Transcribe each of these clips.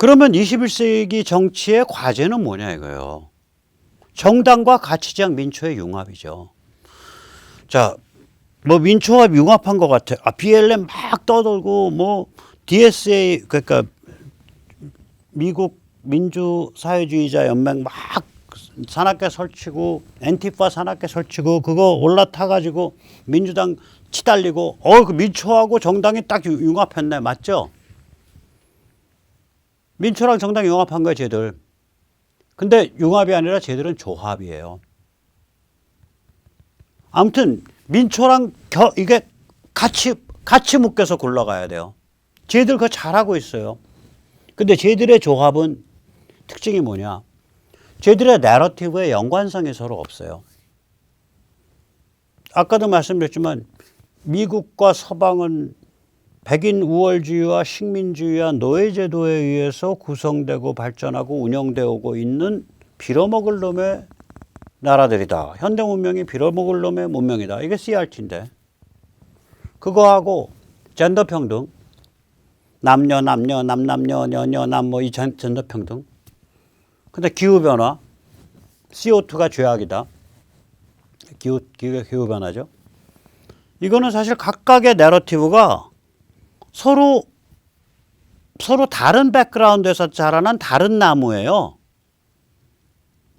그러면 21세기 정치의 과제는 뭐냐 이거예요. 정당과 가치지향 민초의 융합이죠. 자, 뭐 민초가 융합한 것 같아. BLM 막 떠돌고 뭐 DSA 그러니까 미국 민주사회주의자 연맹 막 산악회 설치고 엔티파 산악회 설치고 그거 올라타가지고 민주당 치달리고 그 민초하고 정당이 딱 융합했네. 맞죠? 민초랑 정당 융합한 거야 쟤들. 근데 융합이 아니라 쟤들은 조합이에요. 아무튼 민초랑 이게 같이 묶여서 굴러가야 돼요. 쟤들 그거 잘하고 있어요. 근데 쟤들의 조합은 특징이 뭐냐? 쟤들의 내러티브의 연관성이 서로 없어요. 아까도 말씀드렸지만 미국과 서방은 백인 우월주의와 식민주의와 노예제도에 의해서 구성되고 발전하고 운영되어 오고 있는 빌어먹을 놈의 나라들이다. 현대 문명이 빌어먹을 놈의 문명이다. 이게 CRT인데 그거하고 젠더 평등, 남녀, 남 뭐 이 젠더 평등. 근데 기후변화, CO2가 죄악이다. 기후변화죠. 이거는 사실 각각의 내러티브가 서로 다른 백그라운드에서 자라난 다른 나무예요.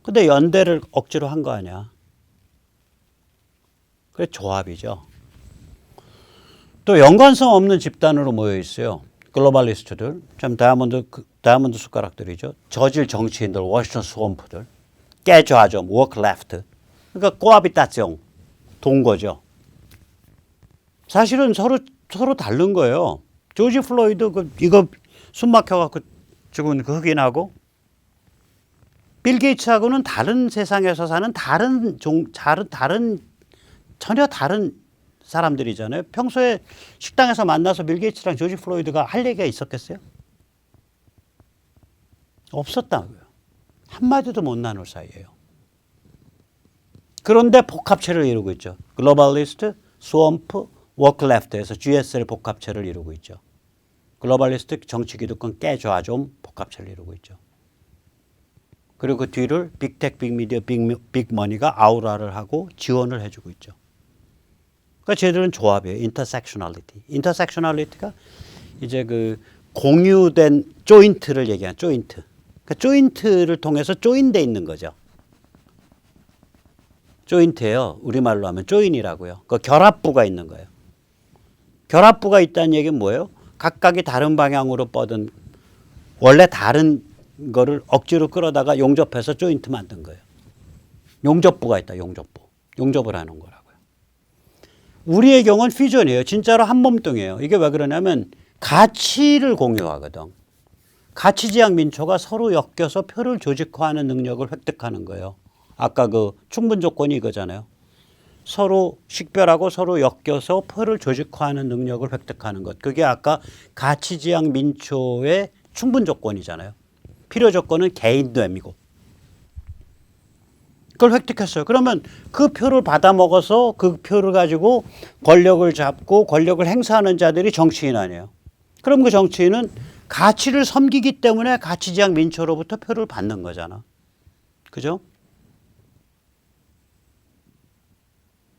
근데 연대를 억지로 한 거 아니야. 그게 조합이죠. 또 연관성 없는 집단으로 모여 있어요. 글로벌리스트들, 참 다이아몬드 숟가락들이죠. 저질 정치인들, 워싱턴 스왑프들, 깨좌좀, 워크 레프트. 그러니까 코아비타ți용, 동거죠. 사실은 서로 다른 거예요. 조지 플로이드 이거 숨 막혀갖고 죽은 그 흑인하고 빌 게이츠하고는 다른 세상에서 사는 전혀 다른 사람들이잖아요. 평소에 식당에서 만나서 빌 게이츠랑 조지 플로이드가 할 얘기가 있었겠어요? 없었다고요. 한마디도 못 나눌 사이예요. 그런데 복합체를 이루고 있죠. 글로벌리스트, 스왑프, 워크레프트에서 GSL 복합체를 이루고 있죠. 글로벌리스트, 정치기득권, 깨좌좀 복합체를 이루고 있죠. 그리고 그 뒤를 빅텍, 빅미디어, 빅머니가 아우라를 하고 지원을 해주고 있죠. 그러니까 쟤들은 조합이에요. 인터섹셔널리티가 이제 그 공유된 조인트를 얘기하는 조인트. 그러니까 조인트를 통해서 조인돼 있는 거죠. 조인트예요. 우리말로 하면 조인이라고요. 그 결합부가 있는 거예요. 결합부가 있다는 얘기는 뭐예요? 각각이 다른 방향으로 뻗은 원래 다른 거를 억지로 끌어다가 용접해서 조인트 만든 거예요. 용접부가 있다. 용접을 하는 거라고요. 우리의 경우는 퓨전이에요. 진짜로 한 몸뚱이에요. 이게 왜 그러냐면 가치를 공유하거든. 가치지향 민초가 서로 엮여서 표를 조직화하는 능력을 획득하는 거예요. 아까 그 충분 조건이 이거잖아요. 서로 식별하고 서로 엮여서 표를 조직화하는 능력을 획득하는 것. 그게 아까 가치지향 민초의 충분 조건이잖아요. 필요 조건은 개인됨이고. 그걸 획득했어요. 그러면 그 표를 받아먹어서 그 표를 가지고 권력을 잡고 권력을 행사하는 자들이 정치인 아니에요. 그럼 그 정치인은 가치를 섬기기 때문에 가치지향 민초로부터 표를 받는 거잖아. 그죠?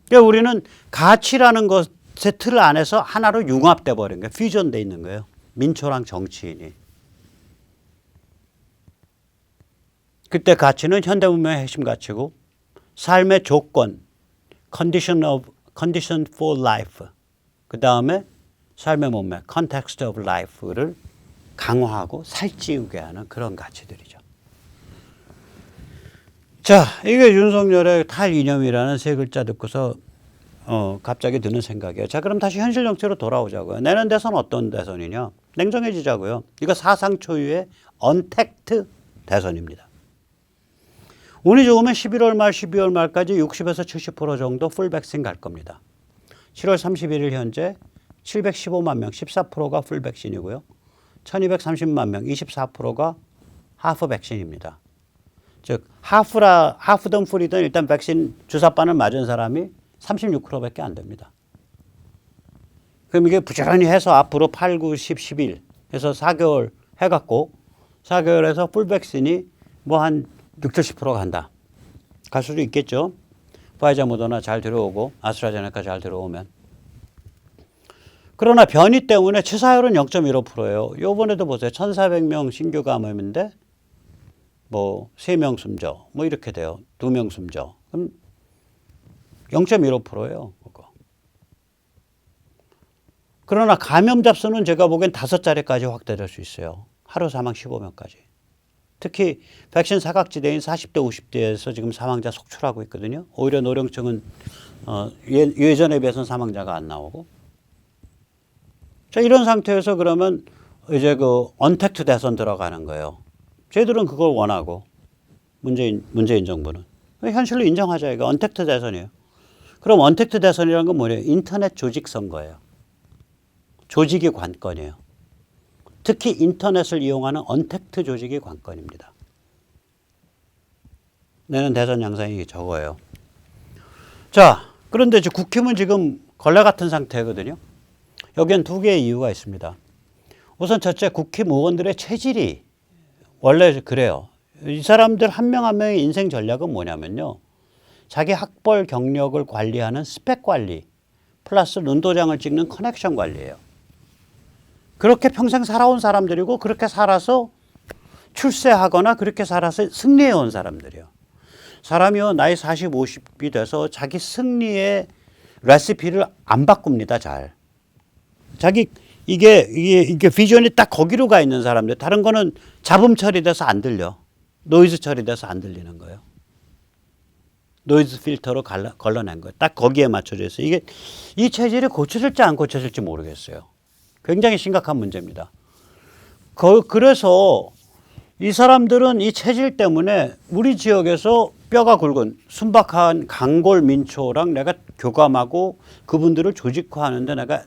그러니까 우리는 가치라는 것의 틀 안에서 하나로 융합돼 버린 거예요. 퓨전돼 있는 거예요. 민초랑 정치인이. 그때 가치는 현대 문명의 핵심 가치고 삶의 조건, condition for life. 그 다음에 삶의 몸매, context of life를 강화하고 살찌우게 하는 그런 가치들이죠. 자, 이게 윤석열의 탈이념이라는 세 글자 듣고서 갑자기 드는 생각이에요. 자, 그럼 다시 현실 정치로 돌아오자고요. 내년 대선 어떤 대선이냐? 냉정해지자고요. 이거 사상 초유의 언택트 대선입니다. 운이 좋으면 11월 말, 12월 말까지 60에서 70% 정도 풀 백신 갈 겁니다. 7월 31일 현재 715만 명, 14%가 풀 백신이고요. 1230만 명, 24%가 하프 백신입니다. 즉 하프든 풀이든 일단 백신 주사바늘 맞은 사람이 36%밖에 안 됩니다. 그럼 이게 부지런히 해서 앞으로 8, 9, 10, 11 해서 4개월 해갖고 4개월에서 풀 백신이 뭐 한 6, 70% 간다. 갈 수도 있겠죠. 파이자 모더나 잘 들어오고 아스트라제네카 잘 들어오면. 그러나 변이 때문에 치사율은 0.15%예요. 요번에도 보세요. 1,400명 신규 감염인데 뭐 3명 숨져. 뭐 이렇게 돼요. 2명 숨져. 그럼 0.15%예요. 그거. 그러나 감염자 수는 제가 보기엔 5자리까지 확대될 수 있어요. 하루 사망 15명까지. 특히 백신 사각지대인 40대, 50대에서 지금 사망자 속출하고 있거든요. 오히려 노령층은 예전에 비해서는 사망자가 안 나오고. 자, 이런 상태에서 그러면 이제 그 언택트 대선 들어가는 거예요. 저희들은 그걸 원하고 문재인 정부는. 현실로 인정하자. 이거 언택트 대선이에요. 그럼 언택트 대선이라는 건 뭐예요? 인터넷 조직 선거예요. 조직이 관건이에요. 특히 인터넷을 이용하는 언택트 조직이 관건입니다. 내년 대선 양상이 저거예요. 자, 그런데 이제 국힘은 지금 걸레 같은 상태거든요. 여기엔 2개의 이유가 있습니다. 우선 첫째, 국힘 의원들의 체질이 원래 그래요. 이 사람들 한 명 한 명의 인생 전략은 뭐냐면요. 자기 학벌 경력을 관리하는 스펙 관리 플러스 눈도장을 찍는 커넥션 관리예요. 그렇게 평생 살아온 사람들이고 그렇게 살아서 출세하거나 그렇게 살아서 승리해온 사람들이에요. 사람이요 나이 40, 50이 돼서 자기 승리의 레시피를 안 바꿉니다. 잘. 자기 이게 비전이 딱 거기로 가 있는 사람들. 다른 거는 잡음 처리돼서 안 들려. 노이즈 처리돼서 안 들리는 거예요. 노이즈 필터로 걸러낸 거예요. 딱 거기에 맞춰져 있어요. 이게 이 체질이 고쳐질지 안 고쳐질지 모르겠어요. 굉장히 심각한 문제입니다. 그래서 이 사람들은 이 체질 때문에 우리 지역에서 뼈가 굵은 순박한 강골 민초랑 내가 교감하고 그분들을 조직화하는데 내가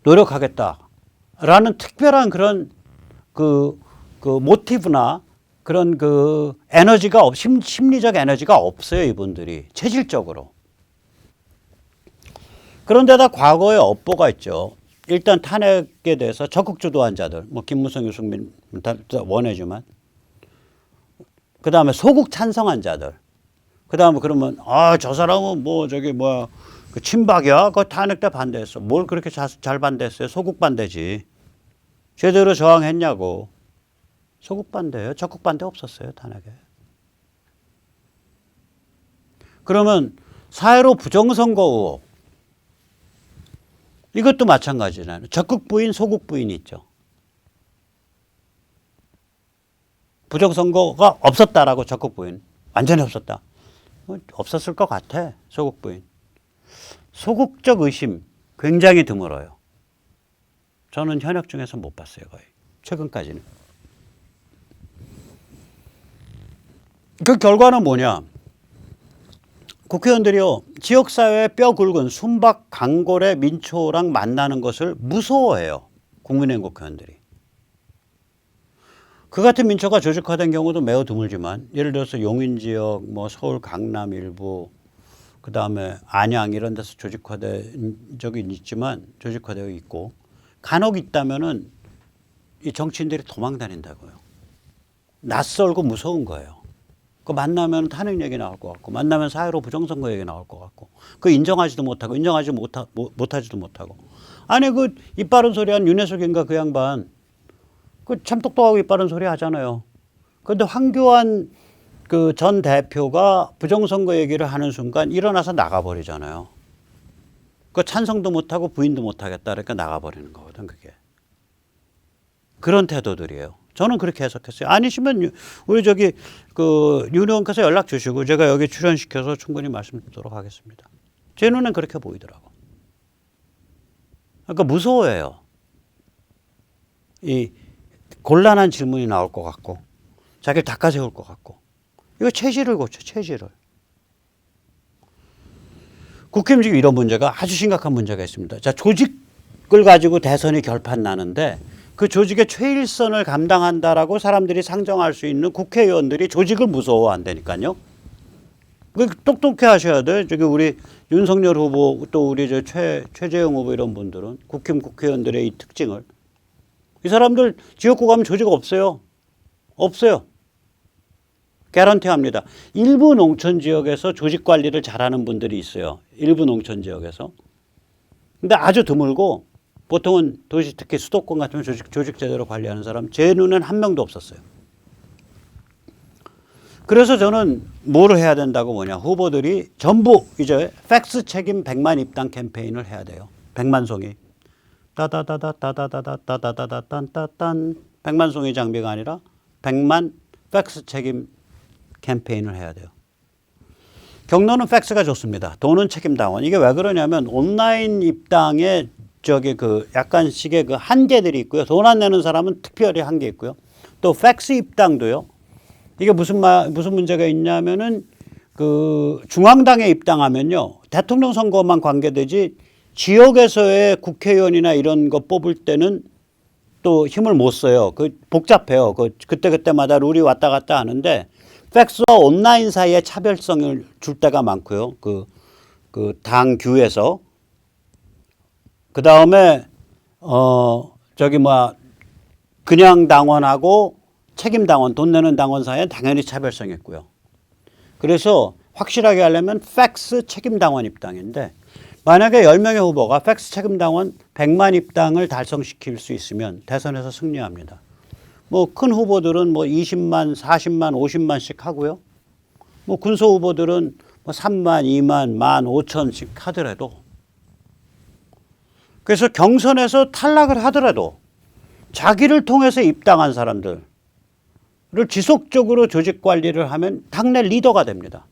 노력하겠다라는 특별한 그런 그 모티브나 그런 그 에너지가 심리적 에너지가 없어요. 이분들이 체질적으로. 그런데다 과거에 업보가 있죠. 일단 탄핵에 대해서 적극 주도한 자들, 뭐 김무성, 유승민 다 원해주만, 그 다음에 소극 찬성한 자들, 그 다음에 그러면 저 사람은 뭐 저기 뭐야 그 친박이야, 그 탄핵 때 반대했어. 뭘 그렇게 잘 반대했어요? 소극 반대지. 제대로 저항했냐고. 소극 반대예요. 적극 반대 없었어요 탄핵에. 그러면 사회로 부정선거 의혹. 이것도 마찬가지잖아요. 적극 부인, 소극 부인이 있죠. 부정선거가 없었다라고 적극 부인. 완전히 없었다. 없었을 것 같아. 소극 부인. 소극적 의심 굉장히 드물어요. 저는 현역 중에서 못 봤어요. 거의. 최근까지는. 그 결과는 뭐냐. 국회의원들이요. 지역사회의 뼈 굵은 순박 강골의 민초랑 만나는 것을 무서워해요. 국민의힘 국회의원들이. 그 같은 민초가 조직화된 경우도 매우 드물지만 예를 들어서 용인 지역, 뭐 서울 강남 일부, 그 다음에 안양 이런 데서 조직화된 적이 있지만 조직화되어 있고 간혹 있다면은 이 정치인들이 도망 다닌다고요. 낯설고 무서운 거예요. 그 만나면 탄핵 얘기 나올 것 같고 만나면 사회로 부정선거 얘기 나올 것 같고 그 인정하지도 못하고 인정하지 못하지도 못하고 아니 그 이빠른 소리 한 윤혜숙인가 그 양반 그 참 똑똑하고 이빠른 소리 하잖아요. 그런데 황교안 그 전 대표가 부정선거 얘기를 하는 순간 일어나서 나가버리잖아요. 그 찬성도 못하고 부인도 못하겠다 그러니까 나가버리는 거거든 그게. 그런 태도들이에요. 저는 그렇게 해석했어요. 아니시면 우리 저기 그 윤 의원께서 연락 주시고 제가 여기 출연시켜서 충분히 말씀드리도록 하겠습니다. 제 눈엔 그렇게 보이더라고. 그러니까 무서워해요. 이 곤란한 질문이 나올 것 같고 자기를 닦아세울 것 같고 이거 체질을 고쳐 체질을. 국힘 지금 이런 문제가 아주 심각한 문제가 있습니다. 자 조직을 가지고 대선이 결판 나는데 그 조직의 최일선을 감당한다라고 사람들이 상정할 수 있는 국회의원들이 조직을 무서워한다니까요. 똑똑해 하셔야 돼. 저기 우리 윤석열 후보 또 우리 저 최재형 후보 이런 분들은 국힘 국회의원들의 이 특징을 이 사람들 지역구 가면 조직 없어요. 없어요. 개런티합니다. 일부 농촌 지역에서 조직 관리를 잘하는 분들이 있어요. 일부 농촌 지역에서. 근데 아주 드물고 보통은 도시 특히 수도권 같으면 조직 제대로 관리하는 사람 제 눈엔 한 명도 없었어요. 그래서 저는 뭘 해야 된다고 뭐냐. 후보들이 전부 이제 팩스 책임 100만 입당 캠페인을 해야 돼요. 100만 송이. 따다다다다다다다다다다딴딴 100만 송이 장비가 아니라 100만 팩스 책임 캠페인을 해야 돼요. 경로는 팩스가 좋습니다. 돈은 책임당원. 이게 왜 그러냐면 온라인 입당에 저기 그 약간씩의 그 한계들이 있고요. 돈 안 내는 사람은 특별히 한계 있고요. 또 팩스 입당도요. 이게 무슨 문제가 있냐면은 그 중앙당에 입당하면요. 대통령 선거만 관계되지 지역에서의 국회의원이나 이런 거 뽑을 때는 또 힘을 못 써요. 그 복잡해요. 그때마다 룰이 왔다 갔다 하는데 팩스와 온라인 사이에 차별성을 줄 때가 많고요. 그 당규에서. 그 다음에, 그냥 당원하고 책임 당원, 돈 내는 당원 사이에 당연히 차별성이 있고요. 그래서 확실하게 하려면 팩스 책임 당원 입당인데, 만약에 10명의 후보가 팩스 책임 당원 100만 입당을 달성시킬 수 있으면 대선에서 승리합니다. 뭐 큰 후보들은 뭐 20만, 40만, 50만씩 하고요. 뭐 군소 후보들은 뭐 3만, 2만, 15,000씩 하더라도 그래서 경선에서 탈락을 하더라도 자기를 통해서 입당한 사람들을 지속적으로 조직 관리를 하면 당내 리더가 됩니다.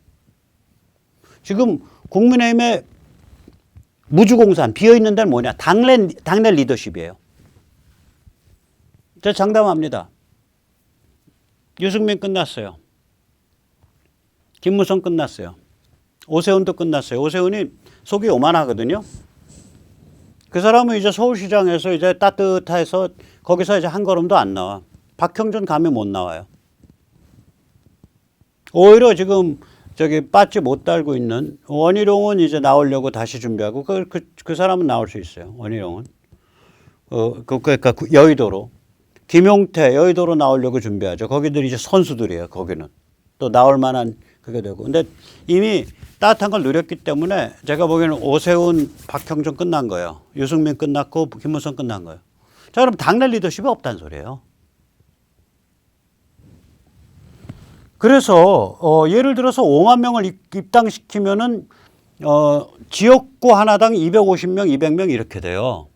지금 국민의힘의 무주공산 비어있는 데는 뭐냐? 당내 리더십이에요. 제가 장담합니다. 유승민 끝났어요. 김무성 끝났어요. 오세훈도 끝났어요. 오세훈이 속이 요만하거든요. 그 사람은 이제 서울시장에서 이제 따뜻해서 거기서 이제 한 걸음도 안 나와. 박형준 가면 못 나와요. 오히려 지금 저기 빠지 못 달고 있는 원희룡은 이제 나오려고 다시 준비하고 그 사람은 나올 수 있어요. 원희룡은. 그러니까 여의도로. 김용태 여의도로 나오려고 준비하죠. 거기들 이제 선수들이에요. 거기는. 또 나올 만한 그게 되고. 근데 이미 따뜻한 걸 누렸기 때문에 제가 보기에는 오세훈, 박형준 끝난 거예요. 유승민 끝났고 김무성 끝난 거예요. 자, 그럼 당내 리더십이 없다는 소리예요. 그래서 예를 들어서 5만 명을 입당시키면은 지역구 하나당 250명, 200명 이렇게 돼요.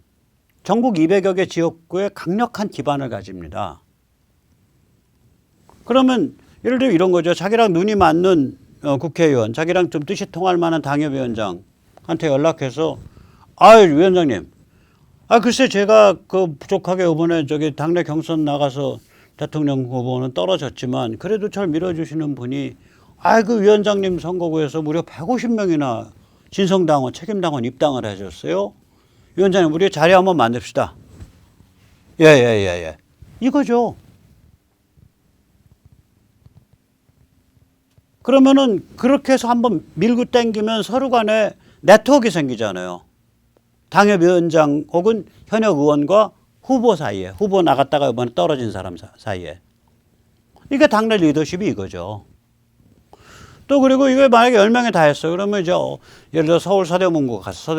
전국 200여 개 지역구에 강력한 기반을 가집니다. 그러면 예를 들어 이런 거죠. 자기랑 눈이 맞는 국회의원, 자기랑 좀 뜻이 통할 만한 당협위원장한테 연락해서 위원장님, 글쎄 제가 부족하게 이번에 저기 당내 경선 나가서 대통령 후보는 떨어졌지만 그래도 절 밀어주시는 분이 그 위원장님 선거구에서 무려 150명이나 진성당원, 책임당원 입당을 해줬어요. 위원장님, 우리 자리 한번 만듭시다. 예. 이거죠. 그러면은 그렇게 해서 한번 밀고 당기면 서로 간에 네트워크가 생기잖아요. 당협위원장 혹은 현역 의원과 후보 사이에, 후보 나갔다가 이번에 떨어진 사람 사이에. 이게 당내 리더십이 이거죠. 또 그리고 이거 만약에 10명이 다 했어. 그러면 이제 예를 들어 서울 서대문구 갔어.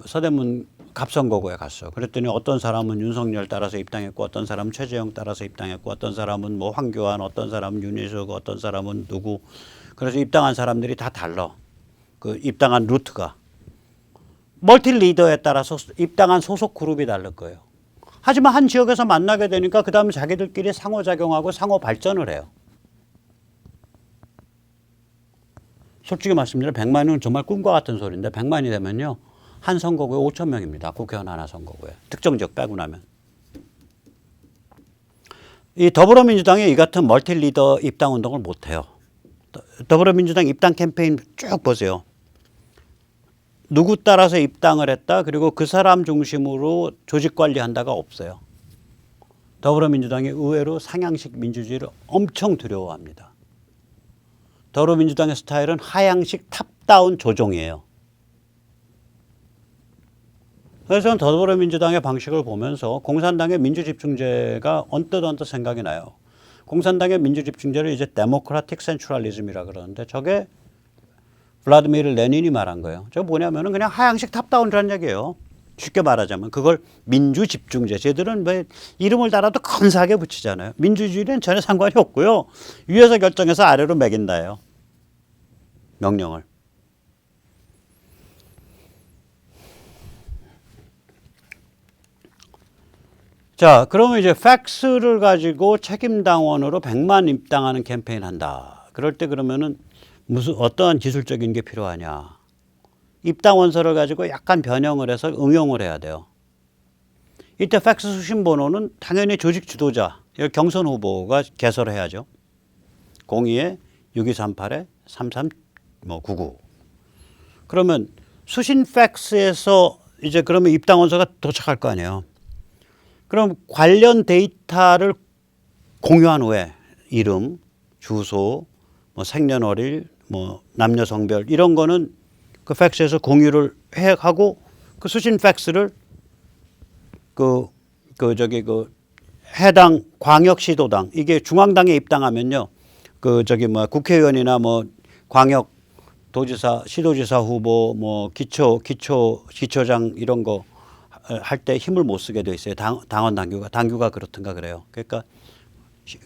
서대문 갑선거구에 갔어. 그랬더니 어떤 사람은 윤석열 따라서 입당했고 어떤 사람은 최재형 따라서 입당했고 어떤 사람은 뭐 황교안, 어떤 사람은 윤희숙, 어떤 사람은 누구. 그래서 입당한 사람들이 다 달라. 그 입당한 루트가. 멀티 리더에 따라서 입당한 소속 그룹이 다를 거예요. 하지만 한 지역에서 만나게 되니까 그 다음에 자기들끼리 상호작용하고 상호 발전을 해요. 솔직히 말씀드리면 100만은 정말 꿈과 같은 소리인데 100만이 되면요. 한 선거구에 5천 명입니다. 국회의원 하나 선거구에. 특정 지역 빼고 나면. 이 더불어민주당이 이 같은 멀티 리더 입당 운동을 못해요. 더불어민주당 입당 캠페인 쭉 보세요. 누구 따라서 입당을 했다. 그리고 그 사람 중심으로 조직 관리한다가 없어요. 더불어민주당이 의외로 상향식 민주주의를 엄청 두려워합니다. 더불어민주당의 스타일은 하향식 탑다운 조종이에요. 그래서 저는 더불어민주당의 방식을 보면서 공산당의 민주집중제가 언뜻 생각이 나요. 공산당의 민주집중제를 이제 데모크라틱 센트럴리즘이라 그러는데 저게 블라디미르 레닌이 말한 거예요. 저거 뭐냐면은 그냥 하향식 탑다운이라는 얘기예요. 쉽게 말하자면 그걸 민주집중제. 쟤들은 왜 이름을 달아도 건사하게 붙이잖아요. 민주주의는 전혀 상관이 없고요. 위에서 결정해서 아래로 매긴다예요. 명령을. 자, 그러면 이제 팩스를 가지고 책임당원으로 100만 입당하는 캠페인 한다. 그럴 때 그러면은 어떠한 기술적인 게 필요하냐. 입당원서를 가지고 약간 변형을 해서 응용을 해야 돼요. 이때 팩스 수신 번호는 당연히 조직 지도자, 경선 후보가 개설해야죠. 02-6238-3399. 그러면 수신 팩스에서 이제 그러면 입당원서가 도착할 거 아니에요. 그럼 관련 데이터를 공유한 후에 이름, 주소, 뭐 생년월일, 뭐 남녀 성별 이런 거는 그 팩스에서 공유를 하고 그 수신 팩스를 그 해당 광역시도당 이게 중앙당에 입당하면요 국회의원이나 뭐 광역 도지사 시도지사 후보 뭐 기초장 이런 거 할 때 힘을 못 쓰게 돼 있어요. 당원 당규가 그렇든가 그래요. 그러니까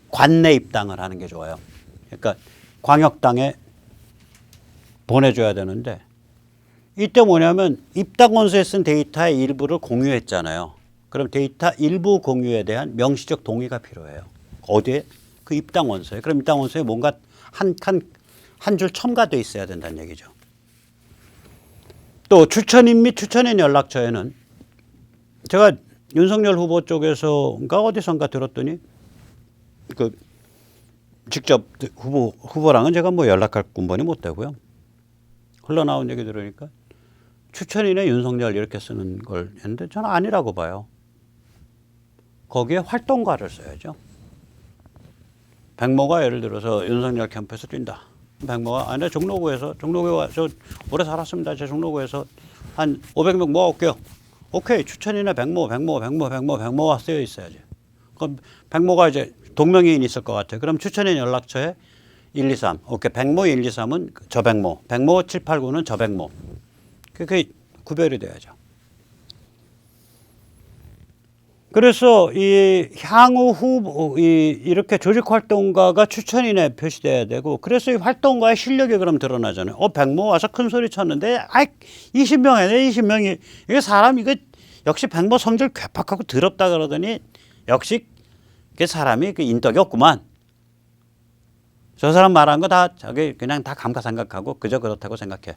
관내 입당을 하는 게 좋아요. 그러니까 광역당에 보내줘야 되는데 이때 뭐냐면 입당원서에 쓴 데이터의 일부를 공유했잖아요. 그럼 데이터 일부 공유에 대한 명시적 동의가 필요해요. 어디에? 그 입당원서에. 그럼 입당원서에 뭔가 한 줄 첨가돼 있어야 된다는 얘기죠. 또 추천인 및 추천인 연락처에는 제가 윤석열 후보 쪽에서인가 어디선가 들었더니 그 직접 후보랑은 제가 뭐 연락할 군번이 못 되고요. 흘러나온 얘기 들으니까 추천인의 윤석열 이렇게 쓰는 걸 했는데 저는 아니라고 봐요. 거기에 활동가를 써야죠. 백모가 예를 들어서 윤석열 캠프에서 뛴다. 백모가 내 종로구에 저 오래 살았습니다. 제 종로구에서 한 500명 모아올게요. 오케이 추천인의 백모가 쓰여 있어야지. 그럼 백모가 이제 동명이인 있을 것 같아요. 그럼 추천인 연락처에 123. 오케이 백모 123은 저 백모 789는 저 백모. 그게 구별이 돼야죠. 그래서 이 향후 후보 이렇게 조직 활동가가 추천인에 표시돼야 되고 그래서 이 활동가의 실력이 그럼 드러나잖아요. 백모 와서 큰 소리 쳤는데 20명이네 20명이 이게 사람 이거 역시 백모 성질 괴팍하고 더럽다 그러더니 역시 그 사람이 그 인덕이 없구만. 저 사람 말한 거 다 저기 그냥 다 감가상각하고 그저 그렇다고 생각해.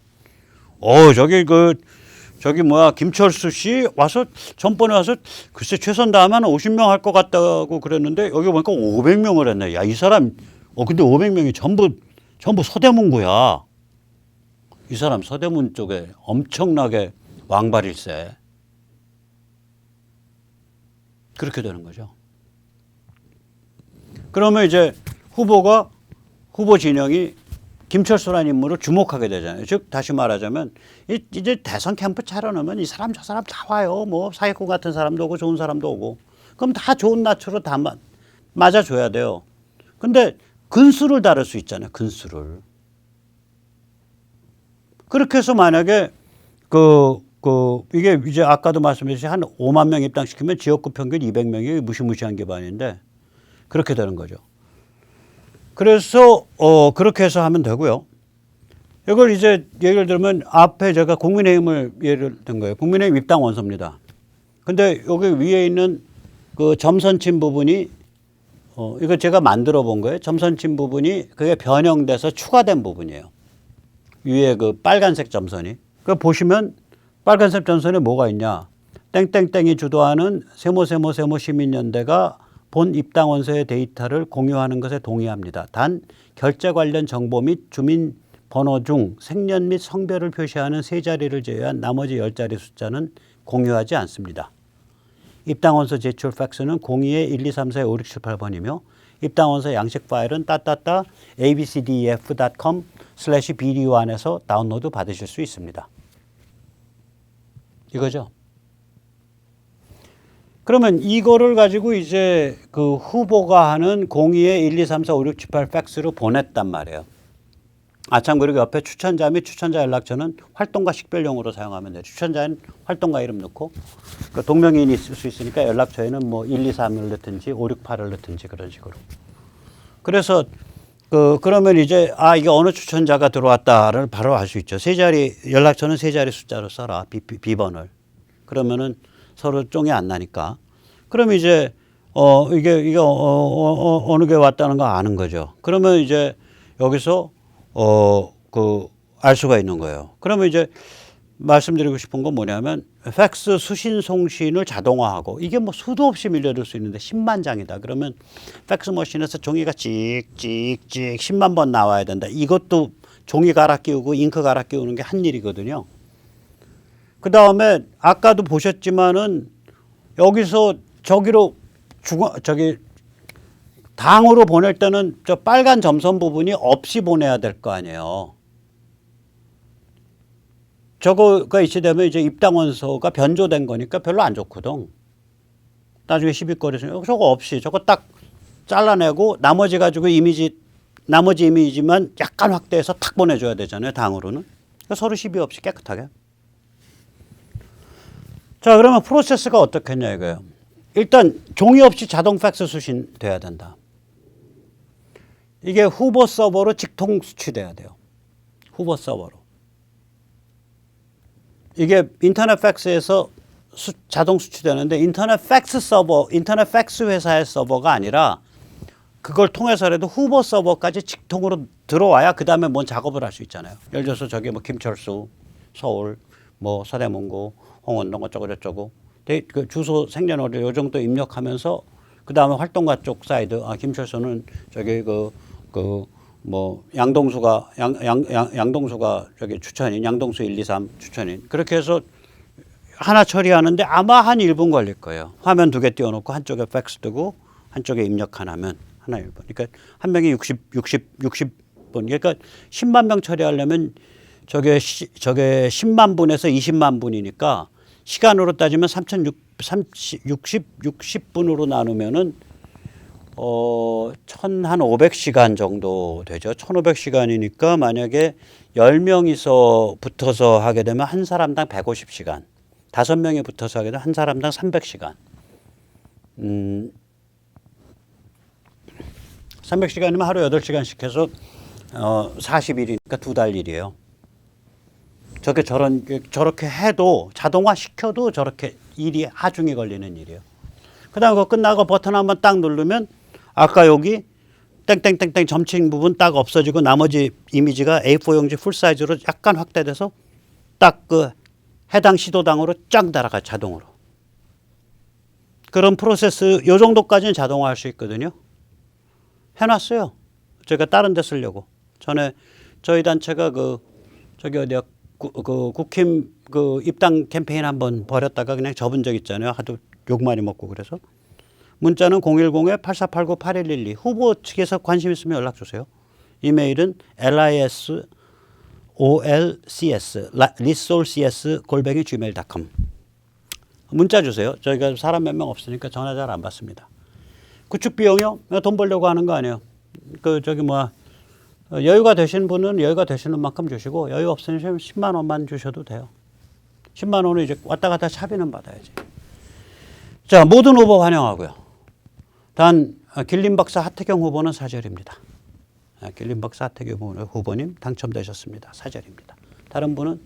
김철수 씨 와서 전번에 와서 글쎄 최선 다하면 50명 할 것 같다고 그랬는데 여기 보니까 500명을 했네. 야, 이 사람 근데 500명이 전부 서대문구야. 이 사람 서대문 쪽에 엄청나게 왕발일세. 그렇게 되는 거죠. 그러면 이제 후보 진영이 김철수라는 인물을 주목하게 되잖아요. 즉 다시 말하자면 이제 대선 캠프 차려놓으면 이 사람 저 사람 다 와요. 뭐 사기꾼 같은 사람도 오고 좋은 사람도 오고. 그럼 다 좋은 낯으로 다 맞아줘야 돼요. 근데 근수를 다룰 수 있잖아요. 근수를. 그렇게 해서 만약에 이게 이제 아까도 말씀드렸듯이 한 5만 명 입당시키면 지역구 평균 200명이 무시무시한 기반인데 그렇게 되는 거죠. 그래서 그렇게 해서 하면 되고요. 이걸 이제 예를 들면 앞에 제가 국민의힘을 예를 든 거예요. 국민의힘 입당 원서입니다. 근데 여기 위에 있는 그 점선친 부분이 이거 제가 만들어 본 거예요. 점선친 부분이 그게 변형돼서 추가된 부분이에요. 위에 그 빨간색 점선이. 그 보시면 빨간색 점선에 뭐가 있냐. 땡땡땡이 주도하는 세모 시민연대가 본 입당원서의 데이터를 공유하는 것에 동의합니다. 단 결제 관련 정보 및 주민번호 중 생년 및 성별을 표시하는 세 자리를 제외한 나머지 10자리 숫자는 공유하지 않습니다. 입당원서 제출 팩스는 02-123-4678번이며 입당원서 양식 파일은 abcdef.com/bdu 안에서 다운로드 받으실 수 있습니다. 이거죠. 그러면 이거를 가지고 이제 그 후보가 하는 02에 1, 2, 3, 4, 5, 6, 7, 8 팩스로 보냈단 말이에요. 참 그리고 옆에 추천자 및 추천자 연락처는 활동가 식별용으로 사용하면 돼요. 추천자는 활동가 이름 넣고 그 동명이인이 있을 수 있으니까 연락처에는 뭐 1, 2, 3을 넣든지 5, 6, 8을 넣든지 그런 식으로. 그래서 그러면 이제 이게 어느 추천자가 들어왔다를 바로 알 수 있죠. 세 자리 연락처는 세 자리 숫자로 써라. 비번을. 그러면은 서로 쫑이 안 나니까. 그럼 이제 이게 어느 게 왔다는 거 아는 거죠. 그러면 이제 여기서 알 수가 있는 거예요. 그러면 이제 말씀드리고 싶은 건 뭐냐면 팩스 수신 송신을 자동화하고 이게 뭐 수도 없이 밀려들 수 있는데 10만 장이다. 그러면 팩스 머신에서 종이가 찍찍찍 10만 번 나와야 된다. 이것도 종이 갈아 끼우고 잉크 갈아 끼우는 게 한 일이거든요. 그 다음에 아까도 보셨지만은 여기서 저기로 당으로 보낼 때는 저 빨간 점선 부분이 없이 보내야 될 거 아니에요. 저거가 이치되면 이제 입당원서가 변조된 거니까 별로 안 좋거든. 나중에 시비거리에서 저거 없이 저거 딱 잘라내고 나머지 가지고 나머지 이미지만 약간 확대해서 탁 보내줘야 되잖아요. 당으로는. 그러니까 서로 시비 없이 깨끗하게. 자, 그러면 프로세스가 어떻겠냐 이거예요. 일단 종이 없이 자동 팩스 수신돼야 된다. 이게 후보 서버로 직통 수취돼야 돼요. 후보 서버로. 이게 인터넷 팩스에서 자동 수취되는데 인터넷 팩스 회사의 서버가 아니라 그걸 통해서라도 후보 서버까지 직통으로 들어와야 그 다음에 뭔 작업을 할 수 있잖아요. 예를 들어서 저기 뭐 김철수, 서울, 뭐 서대문구, 홍원동 어쩌고 그 주소 생년월일 요 정도 입력하면서 그 다음에 활동가 쪽 사이드 김철수는 저기 뭐 양동수가 저기 추천인 양동수 1, 2, 3 추천인 그렇게 해서 하나 처리하는데 아마 한 1분 걸릴 거예요. 화면 2개 띄워놓고 한쪽에 팩스 뜨고 한쪽에 입력 하나면 하나 1분. 그러니까 한 명이 60분. 그러니까 10만 명 처리하려면 저게 10만 분에서 20만 분이니까 시간으로 따지면 60분으로 나누면은 1,500시간 정도 되죠. 1,500시간이니까 만약에 10명이서 붙어서 하게 되면 한 사람당 150시간. 5명이 붙어서 하게 되면 한 사람당 300시간. 300시간이면 하루 8시간씩 해서 40일이니까 2달 일이에요. 저렇게 해도 자동화 시켜도 저렇게 일이 하중이 걸리는 일이에요. 그 다음에 그거 끝나고 버튼 한번 딱 누르면 아까 여기 땡땡땡땡 점칭 부분 딱 없어지고 나머지 이미지가 A4 용지 풀 사이즈로 약간 확대돼서 딱 그 해당 시도당으로 쫙 날아가요. 자동으로. 그런 프로세스 요 정도까지는 자동화할 수 있거든요. 해놨어요. 제가 다른 데 쓰려고. 전에 저희 단체가 저기 어디야 국힘 입당 캠페인 한번 벌였다가 그냥 접은 적 있잖아요. 하도 욕 많이 먹고 그래서. 문자는 010-8489-8112 후보 측에서 관심 있으면 연락 주세요. 이메일은 lisolcs@gmail.com 문자 주세요. 저희가 사람 몇 명 없으니까 전화 잘 안 받습니다. 구축 비용이요? 돈 벌려고 하는 거 아니에요. 여유가 되시는 분은 여유가 되시는 만큼 주시고 여유 없으면 10만 원만 주셔도 돼요. 10만 원은 이제 왔다 갔다 차비는 받아야지. 자, 모든 후보 환영하고요. 단 길림 박사 하태경 후보는 사절입니다. 길림 박사 하태경 후보님 당첨되셨습니다. 사절입니다. 다른 분은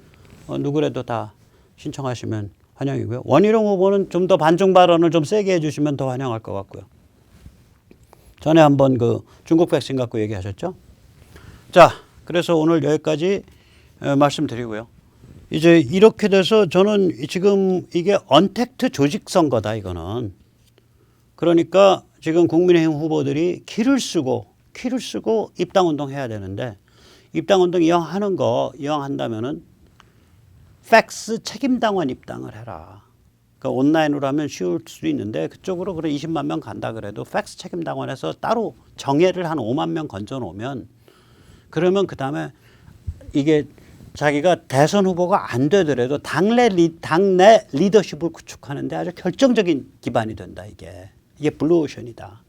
누구라도 다 신청하시면 환영이고요. 원희룡 후보는 좀 더 반중 발언을 좀 세게 해주시면 더 환영할 것 같고요. 전에 한번 중국 백신 갖고 얘기하셨죠? 자, 그래서 오늘 여기까지 말씀드리고요. 이제 이렇게 돼서 저는 지금 이게 언택트 조직 선거다 이거는. 그러니까 지금 국민의힘 후보들이 키를 쓰고 입당운동 해야 되는데 입당운동 이왕한다면은 팩스 책임당원 입당을 해라. 그러니까 온라인으로 하면 쉬울 수도 있는데 그쪽으로 그래 20만 명 간다 그래도 팩스 책임당원에서 따로 정예를 한 5만 명 건져 놓으면 그러면 그 다음에 이게 자기가 대선 후보가 안 되더라도 당내 리더십을 구축하는데 아주 결정적인 기반이 된다. 이게 블루오션이다.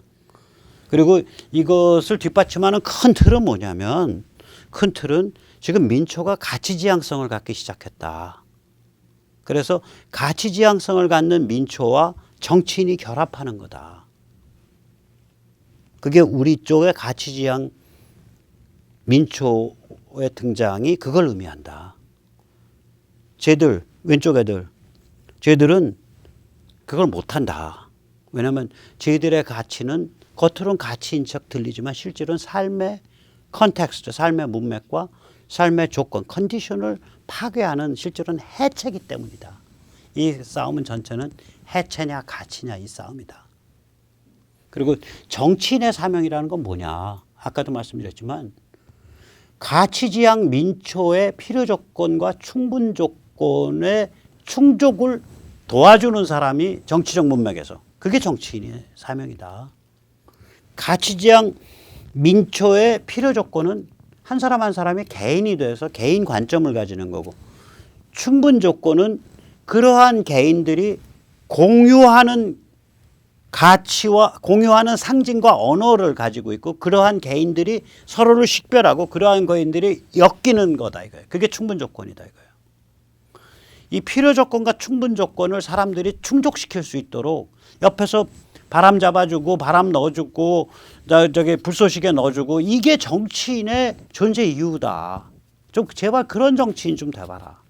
그리고 이것을 뒷받침하는 큰 틀은 뭐냐면, 큰 틀은 지금 민초가 가치지향성을 갖기 시작했다. 그래서 가치지향성을 갖는 민초와 정치인이 결합하는 거다. 그게 우리 쪽의 가치지향 민초의 등장이 그걸 의미한다. 쟤들, 왼쪽 애들, 쟤들은 그걸 못한다. 왜냐하면 쟤들의 가치는 겉으로는 가치인 척 들리지만 실제로는 삶의 컨텍스트, 삶의 문맥과 삶의 조건, 컨디션을 파괴하는 실제로는 해체이기 때문이다. 이 싸움은 전체는 해체냐 가치냐 이 싸움이다. 그리고 정치인의 사명이라는 건 뭐냐. 아까도 말씀드렸지만 가치지향 민초의 필요 조건과 충분 조건의 충족을 도와주는 사람이 정치적 문맥에서 그게 정치인의 사명이다. 가치지향 민초의 필요 조건은 한 사람 한 사람이 개인이 돼서 개인 관점을 가지는 거고, 충분 조건은 그러한 개인들이 공유하는 가치와 공유하는 상징과 언어를 가지고 있고, 그러한 개인들이 서로를 식별하고 그러한 개인들이 엮이는 거다 이거예요. 그게 충분 조건이다 이거예요. 이 필요 조건과 충분 조건을 사람들이 충족시킬 수 있도록 옆에서 바람 잡아주고 바람 넣어주고 저기 불쏘시개 넣어주고, 이게 정치인의 존재 이유다. 좀 제발 그런 정치인 좀 돼봐라.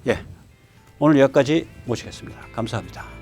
예, 오늘 여기까지 모시겠습니다. 감사합니다.